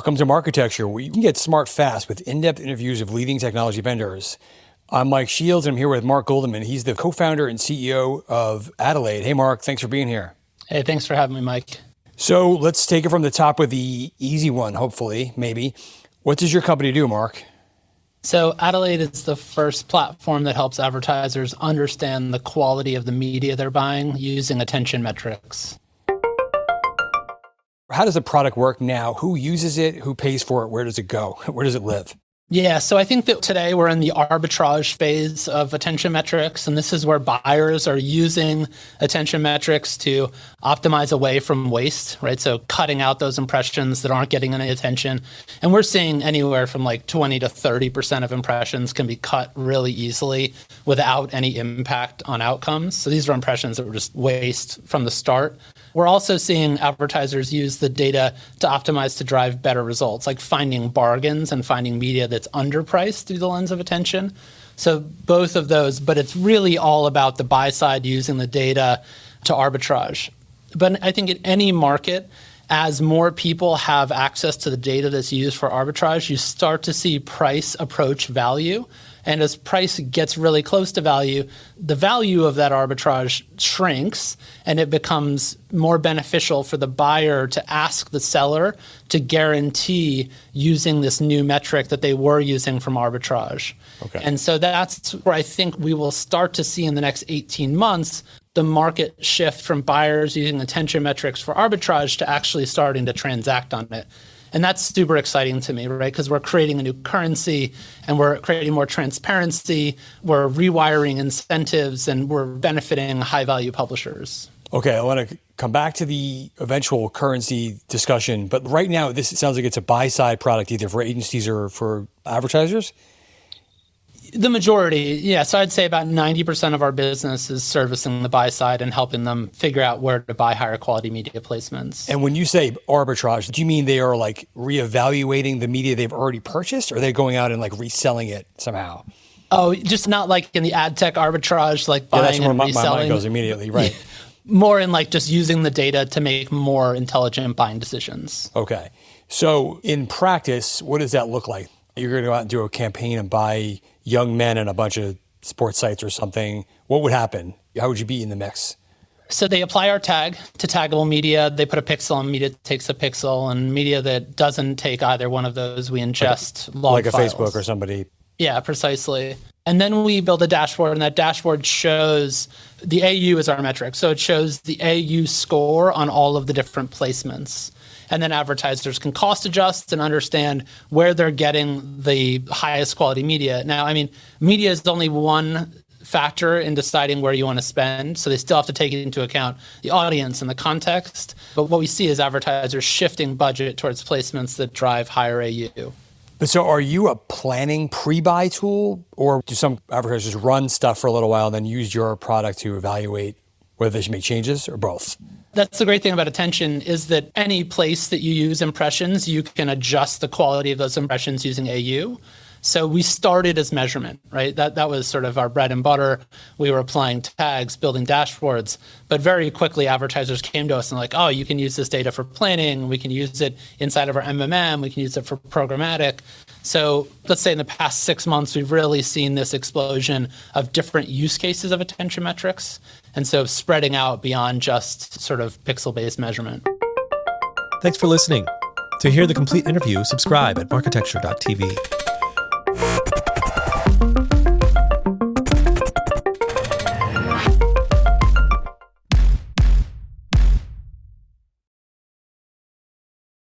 Welcome to Marketecture, where you can get smart fast with in-depth interviews of leading technology vendors. I'm Mike Shields, and I'm here with Mark Goldeman. He's the co-founder and CEO of Adelaide. Hey, Mark, thanks for being here. Hey, thanks for having me, Mike. So let's take it from the top with the easy one, hopefully, maybe. What does your company do, Mark? So Adelaide is the first platform that helps advertisers understand the quality of the media they're buying using attention metrics. How does the product work now? Who uses it? Who pays for it? Where does it go? Where does it live? Yeah, so I think that today we're in the arbitrage phase of attention metrics, and this is where buyers are using attention metrics to optimize away from waste, right? So cutting out those impressions that aren't getting any attention. And we're seeing anywhere from like 20 to 30% of impressions can be cut really easily without any impact on outcomes. So these are impressions that were just waste from the start. We're also seeing advertisers use the data to optimize to drive better results, like finding bargains and finding media that's underpriced through the lens of attention. So both of those, but it's really all about the buy side using the data to arbitrage. But I think in any market, as more people have access to the data that's used for arbitrage, you start to see price approach value. And as price gets really close to value, the value of that arbitrage shrinks, and it becomes more beneficial for the buyer to ask the seller to guarantee using this new metric that they were using from arbitrage. Okay. And so that's where I think we will start to see in the next 18 months the market shift from buyers using attention metrics for arbitrage to actually starting to transact on it. And that's super exciting to me, right? Because we're creating a new currency and we're creating more transparency, we're rewiring incentives, and we're benefiting high-value publishers. Okay, I want to come back to the eventual currency discussion, but right now this sounds like it's a buy-side product either for agencies or for advertisers? The majority, yeah. So I'd say about 90% of our business is servicing the buy side and helping them figure out where to buy higher quality media placements. And when you say arbitrage, do you mean they are like reevaluating the media they've already purchased, or are they going out and like reselling it somehow? Oh, just not like in the ad tech arbitrage, like buying that's where and reselling. My mind goes immediately, right? More in like just using the data to make more intelligent buying decisions. Okay. So in practice, what does that look like? You're going to go out and do a campaign and buy young men in a bunch of sports sites or something. What would happen? How would you be in the mix? So they apply our tag to taggable media. They put a pixel and media takes a pixel, and media that doesn't take either one of those, we ingest log like files. A Facebook or somebody. Yeah, precisely. And then we build a dashboard, and that dashboard shows the AU is our metric. So it shows the AU score on all of the different placements. And then advertisers can cost adjust and understand where they're getting the highest quality media. Now, I mean, media is only one factor in deciding where you want to spend. So they still have to take into account the audience and the context. But what we see is advertisers shifting budget towards placements that drive higher AU. But so are you a planning pre-buy tool, or do some advertisers run stuff for a little while and then use your product to evaluate whether they should make changes, or both? That's the great thing about attention is that any place that you use impressions, you can adjust the quality of those impressions using AU. So we started as measurement, right? That was sort of our bread and butter. We were applying tags, building dashboards, but very quickly advertisers came to us and like, oh, you can use this data for planning. We can use it inside of our MMM. We can use it for programmatic. So let's say in the past 6 months, we've really seen this explosion of different use cases of attention metrics. And so spreading out beyond just sort of pixel-based measurement. Thanks for listening. To hear the complete interview, subscribe at marketecture.tv.